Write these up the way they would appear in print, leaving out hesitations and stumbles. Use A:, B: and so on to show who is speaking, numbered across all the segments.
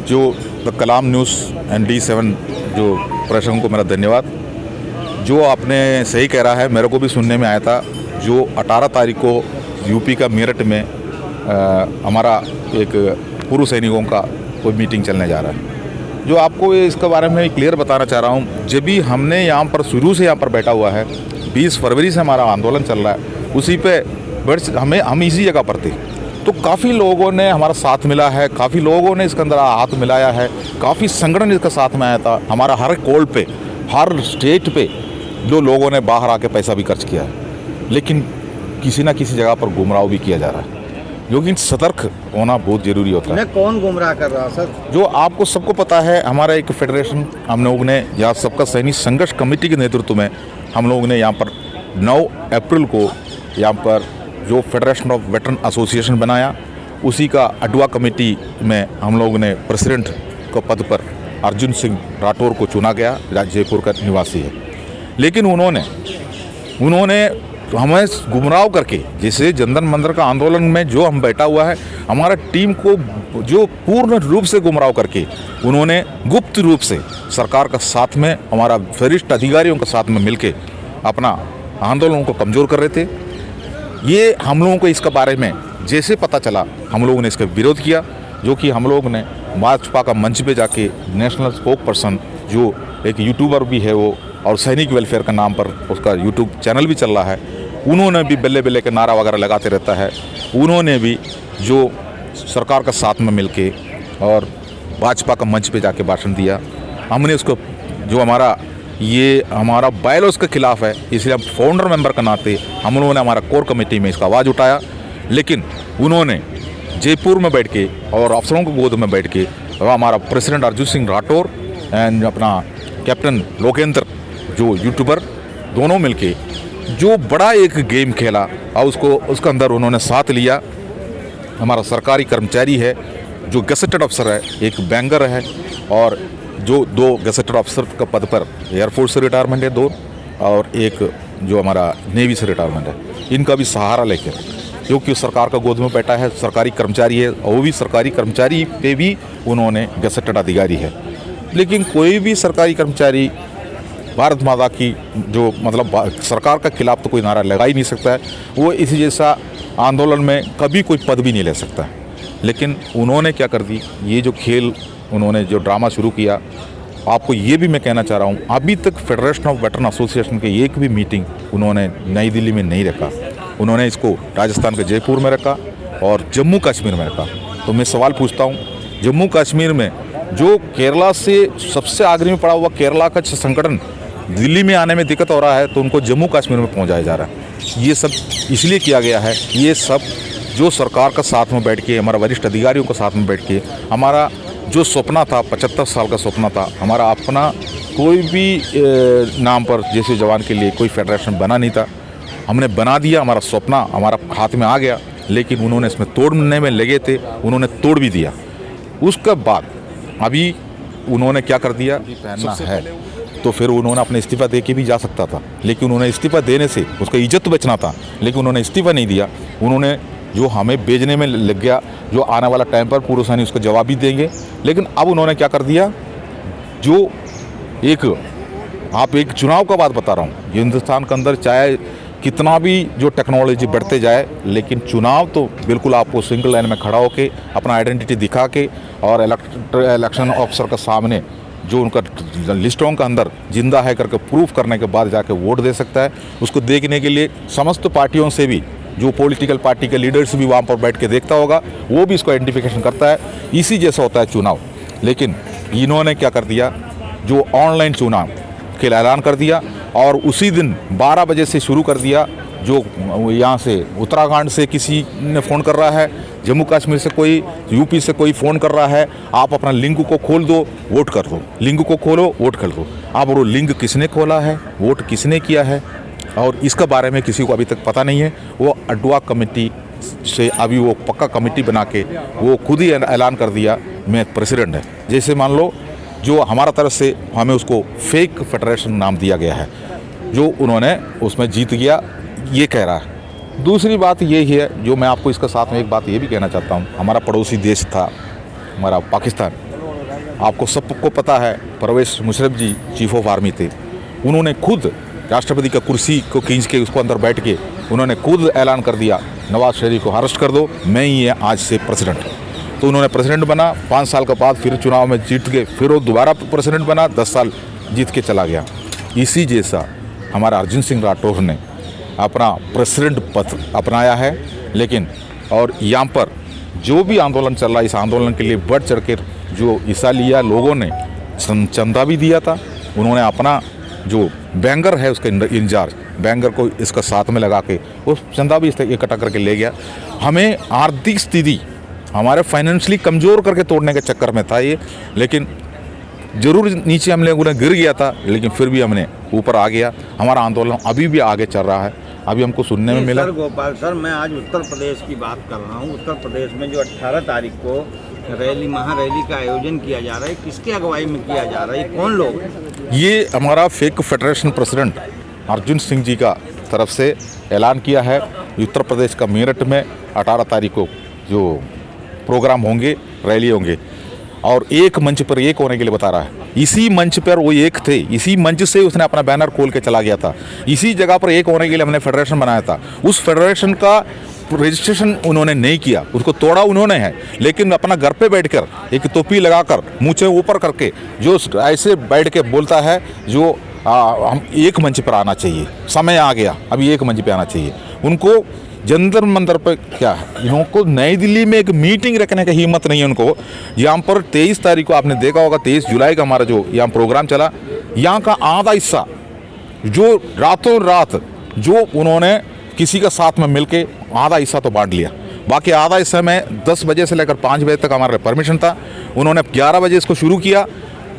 A: जो the Kalam news and D7 जो प्रशासन को मेरा धन्यवाद। जो आपने सही कह रहा है, मेरे को भी सुनने में आया था। जो 18 तारीख को यूपी का मेरठ में हमारा एक पूर्व सैनिकों का कोई मीटिंग चलने जा रहा है। जो आपको इसके बारे में क्लियर बताना चाह रहा हूँ, जब भी हमने यहाँ पर शुरू से यहाँ पर बैठा हुआ है, 20 फरवरी से हमारा आंदोलन चल रहा है, उसी पे हम इसी जगह पर थे। तो काफ़ी लोगों ने हमारा साथ मिला है, काफ़ी लोगों ने इसके अंदर हाथ मिलाया है, काफ़ी संगठन इसका साथ में आया था। हमारा हर कॉल पे, हर स्टेट पे जो लोगों ने बाहर आके पैसा भी खर्च किया है, लेकिन किसी ना किसी जगह पर गुमराह भी किया जा रहा है, लेकिन सतर्क होना बहुत ज़रूरी होता है।
B: कौन गुमराह कर रहा है सर?
A: जो आपको सबको पता है, हमारा एक फेडरेशन हम लोगों ने यहाँ सबका सैनिक संघर्ष कमेटी के नेतृत्व में हम लोगों ने यहाँ पर 9 अप्रैल को यहाँ पर जो फेडरेशन ऑफ वेटरन एसोसिएशन बनाया, उसी का अडवा कमेटी में हम लोगों ने प्रेसिडेंट के पद पर अर्जुन सिंह राठौर को चुना गया, जयपुर का निवासी है। लेकिन उन्होंने हमें गुमराह करके, जैसे जनधन मंदिर का आंदोलन में जो हम बैठा हुआ है, हमारा टीम को जो पूर्ण रूप से गुमराह करके उन्होंने गुप्त रूप से सरकार का साथ में, हमारा वरिष्ठ अधिकारियों के साथ में मिलके अपना आंदोलन को कमज़ोर कर रहे थे। ये हम लोगों को इसके बारे में जैसे पता चला, हम लोगों ने इसका विरोध किया, जो कि हम लोगों ने भाजपा का मंच पे जाके नेशनल स्पोक पर्सन, जो एक यूट्यूबर भी है वो, और सैनिक वेलफेयर का नाम पर उसका यूट्यूब चैनल भी चल रहा है, उन्होंने भी बल्ले बल्ले के नारा वगैरह लगाते रहता है। उन्होंने भी जो सरकार का साथ में मिलके और भाजपा का मंच पे जाके भाषण दिया। हमने उसको, जो हमारा बायलॉज के खिलाफ है, इसलिए हम फाउंडर मेंबर का नाते हम लोगों ने हमारा कोर कमेटी में इसका आवाज़ उठाया। लेकिन उन्होंने जयपुर में बैठ के और अफसरों को गोद में बैठ के, और हमारा प्रेसिडेंट अर्जुन सिंह राठौर एंड अपना कैप्टन लोकेंद्र जो यूट्यूबर, दोनों मिलके जो बड़ा एक गेम खेला, और उसके अंदर उन्होंने साथ लिया। हमारा सरकारी कर्मचारी है, जो गैसेटेड अफसर है, एक बैंकर है, और जो 2 गैसेटेड अफसर का पद पर एयरफोर्स से रिटायरमेंट है 2, और एक जो हमारा नेवी से रिटायरमेंट है, इनका भी सहारा लेकर, क्योंकि सरकार का गोद में बैठा है, सरकारी कर्मचारी है, और वो भी सरकारी कर्मचारी पे भी उन्होंने गैसेटेड अधिकारी है। लेकिन कोई भी सरकारी कर्मचारी भारत माता की जो सरकार का खिलाफ तो कोई नारा लगा ही नहीं सकता है, वो इसी जैसा आंदोलन में कभी कोई पद भी नहीं ले सकता है। लेकिन उन्होंने क्या कर दी, ये जो खेल उन्होंने जो ड्रामा शुरू किया, आपको ये भी मैं कहना चाह रहा हूँ, अभी तक फेडरेशन ऑफ वेटरन एसोसिएशन की एक भी मीटिंग उन्होंने नई दिल्ली में नहीं रखा। उन्होंने इसको राजस्थान के जयपुर में रखा और जम्मू कश्मीर में रखा। तो मैं सवाल पूछता हूँ, जम्मू कश्मीर में जो केरला से सबसे आगे में पड़ा हुआ केरला का संगठन दिल्ली में आने में दिक्कत हो रहा है, तो उनको जम्मू कश्मीर में पहुंचाया जा रहा है। ये सब इसलिए किया गया है, ये सब जो सरकार का साथ में बैठ के, हमारा वरिष्ठ अधिकारियों के साथ में बैठ के, हमारा जो सपना था, 75 साल का सपना था, हमारा अपना कोई भी नाम पर जैसे जवान के लिए कोई फेडरेशन बना नहीं था, हमने बना दिया। हमारा सपना हमारा हाथ में आ गया, लेकिन उन्होंने इसमें तोड़ने में लगे थे, उन्होंने तोड़ भी दिया। उसके बाद अभी उन्होंने क्या कर दिया, पहनना है तो फिर उन्होंने अपने इस्तीफ़ा दे के भी जा सकता था, लेकिन उन्होंने इस्तीफ़ा देने से उसका इज्जत बचना था, लेकिन उन्होंने इस्तीफ़ा नहीं दिया। उन्होंने जो हमें बेचने में लग गया, जो आने वाला टाइम पर पूर्व सैनिक उसका जवाब भी देंगे। लेकिन अब उन्होंने क्या कर दिया, जो एक चुनाव का बात बता रहा हूँ, हिंदुस्तान के अंदर चाहे कितना भी जो टेक्नोलॉजी बढ़ते जाए, लेकिन चुनाव तो बिल्कुल आपको सिंगल लाइन में खड़ा होके अपना आइडेंटिटी दिखा के, और इलेक्शन ऑफिसर के सामने जो उनका लिस्टों का अंदर जिंदा है करके प्रूफ करने के बाद जाके वोट दे सकता है। उसको देखने के लिए समस्त पार्टियों से भी, जो पॉलिटिकल पार्टी के लीडर्स भी वहाँ पर बैठ के देखता होगा, वो भी इसको आइडेंटिफिकेशन करता है। इसी जैसा होता है चुनाव। लेकिन इन्होंने क्या कर दिया, जो ऑनलाइन चुनाव के ऐलान कर दिया, और उसी दिन 12 बजे से शुरू कर दिया। जो यहाँ से उत्तराखंड से किसी ने फ़ोन कर रहा है, जम्मू कश्मीर से कोई, यूपी से कोई फ़ोन कर रहा है, आप अपना लिंक को खोल दो, वोट कर दो, लिंक को खोलो, वोट कर दो। अब वो लिंक किसने खोला है, वोट किसने किया है, और इसके बारे में किसी को अभी तक पता नहीं है। वो अडवा कमेटी से अभी वो पक्का कमेटी बना के वो खुद ही ऐलान कर दिया मैं प्रेसिडेंट है। जैसे मान लो जो हमारा तरफ से हमें उसको फेक फेडरेशन नाम दिया गया है, जो उन्होंने उसमें जीत गया, ये कह रहा है। दूसरी बात ये ही है, जो मैं आपको इसके साथ में एक बात ये भी कहना चाहता हूँ, हमारा पड़ोसी देश था हमारा पाकिस्तान, आपको सबको पता है परवेज मुशर्रफ जी चीफ ऑफ आर्मी थे, उन्होंने खुद राष्ट्रपति का कुर्सी को खींच के उसको अंदर बैठ के उन्होंने खुद ऐलान कर दिया नवाज शरीफ को अरेस्ट कर दो, मैं ही है आज से प्रेसिडेंट। तो उन्होंने प्रेसिडेंट बना, 5 साल के बाद फिर चुनाव में जीत के फिर वो दोबारा प्रेसिडेंट बना, 10 साल जीत के चला गया। इसी जैसा हमारा अर्जुन सिंह राठौर ने अपना प्रेसिडेंट पद अपनाया है। लेकिन और यहाँ पर जो भी आंदोलन चल रहा है, इस आंदोलन के लिए बढ़ चढ़ कर जो हिस्सा लिया, लोगों ने चंदा भी दिया था। उन्होंने अपना जो बैंगर है उसका इंचार्ज बैंगर को इसका साथ में लगा के उस चंदा भी इकट्ठा करके ले गया। हमें आर्थिक स्थिति हमारे फाइनेंशियली कमज़ोर करके तोड़ने के चक्कर में था ये, लेकिन ज़रूर नीचे हम लोगों ने गिर गया था, लेकिन फिर भी हमने ऊपर आ गया। हमारा आंदोलन अभी भी आगे चल रहा है। अभी हमको सुनने में मिला।
B: सर गोपाल सर, मैं आज उत्तर प्रदेश की बात कर रहा हूँ। उत्तर प्रदेश में जो 18 तारीख को रैली महारैली का आयोजन किया जा रहा है, किसकी अगुवाई में किया जा रहा है, कौन लोग?
A: ये हमारा fake federation president Arjun Singh ji का तरफ से ऐलान किया है। उत्तर प्रदेश का मेरठ में 18 तारीख को जो प्रोग्राम होंगे, रैली होंगे, और एक मंच पर एक होने के लिए बता रहा है। इसी मंच पर वो एक थे, इसी मंच से उसने अपना बैनर खोल के चला गया था। इसी जगह पर एक होने के लिए हमने फेडरेशन बनाया था। उस फेडरेशन का रजिस्ट्रेशन उन्होंने नहीं किया, उसको तोड़ा उन्होंने है, लेकिन अपना घर पे बैठकर एक टोपी लगाकर मुँह ऊपर करके जो ऐसे बैठ के बोलता है जो हम एक मंच पर आना चाहिए, समय आ गया, अभी एक मंच पर आना चाहिए। उनको जंतर मंतर पर क्या है, इनको नई दिल्ली में एक मीटिंग रखने की हिम्मत नहीं है उनको। यहाँ पर 23 तारीख को आपने देखा होगा, 23 जुलाई का हमारा जो यहाँ प्रोग्राम चला, यहाँ का आधा हिस्सा जो रातों रात जो उन्होंने किसी का साथ में मिलके आधा हिस्सा तो बांट लिया, बाकी आधा हिस्सा में 10 बजे से लेकर 5 बजे तक हमारा परमिशन था। उन्होंने 11 बजे इसको शुरू किया,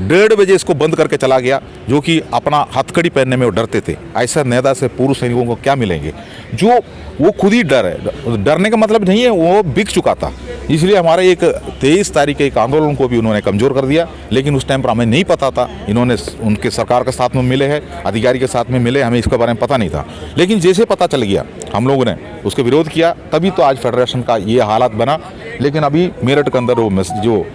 A: 1:30 बजे इसको बंद करके चला गया, जो कि अपना हथकड़ी पहनने में वो डरते थे। ऐसा नेता से पूर्व सैनिकों को क्या मिलेंगे, जो वो खुद ही डर है। डरने का मतलब नहीं है, वो बिक चुका था। इसलिए हमारे एक 23 तारीख के एक आंदोलन को भी उन्होंने कमज़ोर कर दिया। लेकिन उस टाइम पर हमें नहीं पता था, इन्होंने उनके सरकार के साथ में मिले हैं, अधिकारी के साथ में मिले, हमें इसके बारे में पता नहीं था। लेकिन जैसे पता चल गया हम लोगों ने उसका विरोध किया, तभी तो आज फेडरेशन का ये हालात बना। लेकिन अभी मेरठ के अंदर वो जो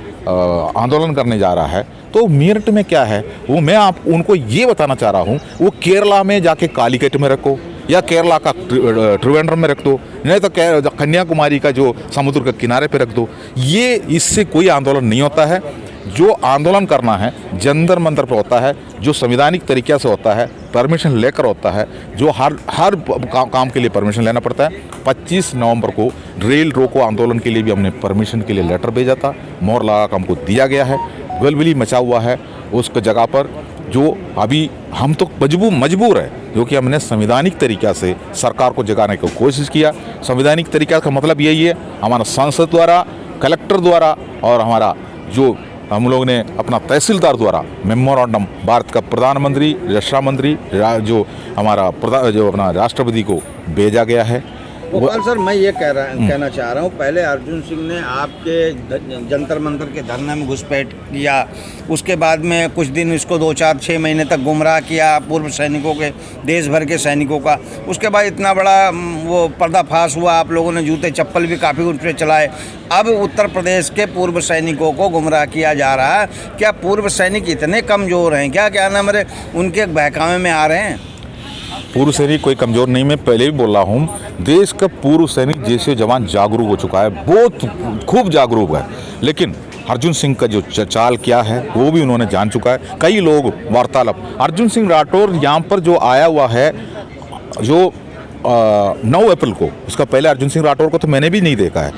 A: आंदोलन करने जा रहा है, तो मेरठ में क्या है वो मैं आप उनको ये बताना चाह रहा हूँ, वो केरला में जाके कालीकट में रखो या केरला का त्रिवेंद्रम में रख दो, नहीं तो कन्याकुमारी का जो समुद्र के किनारे पे रख दो। ये इससे कोई आंदोलन नहीं होता है। जो आंदोलन करना है जंतर मंतर पर होता है, जो संवैधानिक तरीके से होता है, परमिशन लेकर होता है, जो हर काम के लिए परमिशन लेना पड़ता है। 25 नवंबर को रेल रोको आंदोलन के लिए भी हमने परमिशन के लिए लेटर भेजा था, मोहर लगा कर हमको दिया गया है। गलबली मचा हुआ है उस जगह पर, जो अभी हम तो मजबूर है, जो कि हमने संवैधानिक तरीक़ा से सरकार को जगाने की कोशिश किया। संवैधानिक तरीक़ा का मतलब यही है, हमारा सांसद द्वारा, कलेक्टर द्वारा और हमारा जो हम लोग ने अपना तहसीलदार द्वारा मेमोरेंडम भारत का प्रधानमंत्री, रक्षा मंत्री, जो हमारा जो अपना राष्ट्रपति को भेजा गया है।
B: गोपाल सर, मैं ये कहना चाह रहा हूँ, पहले अर्जुन सिंह ने आपके जंतर मंतर के धरने में घुसपैठ किया, उसके बाद में कुछ दिन इसको 2-4-6 महीने तक गुमराह किया पूर्व सैनिकों के, देश भर के सैनिकों का। उसके बाद इतना बड़ा वो पर्दाफाश हुआ, आप लोगों ने जूते चप्पल भी काफ़ी उन पर चलाए। अब उत्तर प्रदेश के पूर्व सैनिकों को गुमराह किया जा रहा है। क्या पूर्व सैनिक इतने कमज़ोर हैं क्या नाम है, उनके बहकावे में आ रहे हैं?
A: पूर्व सैनिक कोई कमज़ोर नहीं, मैं पहले भी बोल रहा हूँ, देश का पूर्व सैनिक जैसे जवान जागरूक हो चुका है, बहुत खूब जागरूक है। लेकिन अर्जुन सिंह का जो चाल क्या है वो भी उन्होंने जान चुका है। कई लोग वार्तालाप, अर्जुन सिंह राठौर यहाँ पर जो आया हुआ है जो 9 अप्रैल को, उसका पहले अर्जुन सिंह राठौर को तो मैंने भी नहीं देखा है,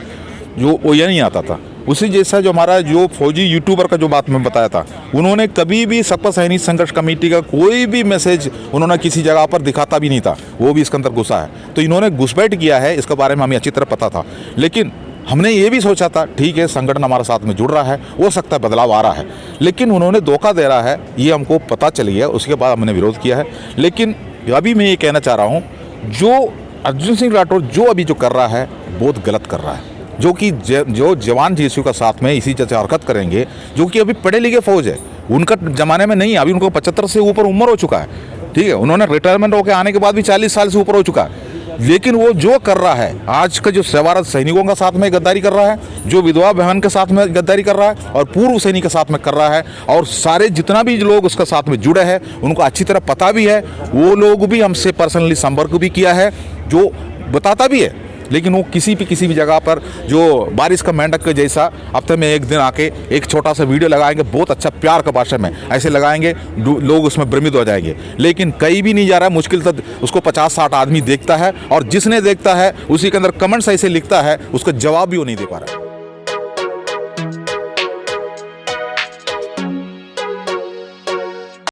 A: जो वो यह नहीं आता था। उसी जैसा जो हमारा जो फौजी यूट्यूबर का जो बात मैं बताया था, उन्होंने कभी भी सकपा सैनिक संघर्ष कमेटी का कोई भी मैसेज उन्होंने किसी जगह पर दिखाता भी नहीं था, वो भी इसके अंदर घुसा है। तो इन्होंने घुसपैठ किया है, इसके बारे में हमें अच्छी तरह पता था। लेकिन हमने ये भी सोचा था ठीक है संगठन हमारे साथ में जुड़ रहा है, हो सकता है बदलाव आ रहा है, लेकिन उन्होंने धोखा दे रहा है ये हमको पता चल गया। उसके बाद हमने विरोध किया है। लेकिन अभी मैं ये कहना चाह रहा हूँ, जो अर्जुन सिंह राठौर जो अभी जो कर रहा है बहुत गलत कर रहा है, जो कि जो जवान जीएसयू का साथ में इसी जैसे हरकत करेंगे, जो कि अभी पढ़े लिखे फौज है, उनका ज़माने में नहीं, अभी उनको 75 से ऊपर उम्र हो चुका है। ठीक है, उन्होंने रिटायरमेंट होकर आने के बाद भी 40 साल से ऊपर हो चुका है। लेकिन वो जो कर रहा है, आज का जो सेवारत सैनिकों का साथ में गद्दारी कर रहा है, जो विधवा बहन के साथ में गद्दारी कर रहा है और पूर्व सैनिक के साथ में कर रहा है, और सारे जितना भी लोग उसके साथ में जुड़े हैं उनको अच्छी तरह पता भी है। वो लोग भी हमसे पर्सनली संपर्क भी किया है, जो बताता भी है। लेकिन वो किसी भी जगह पर जो बारिश का मेंढक के जैसा हफ्ते में एक दिन आके एक छोटा सा वीडियो लगाएंगे, बहुत अच्छा प्यार का भाषा में ऐसे लगाएंगे, लोग उसमें भ्रमित हो जाएंगे। लेकिन कहीं भी नहीं जा रहा है, मुश्किल तक उसको 50-60 आदमी देखता है, और जिसने देखता है उसी के अंदर कमेंट्स ऐसे लिखता है, उसका जवाब भी वो नहीं दे पा रहा है।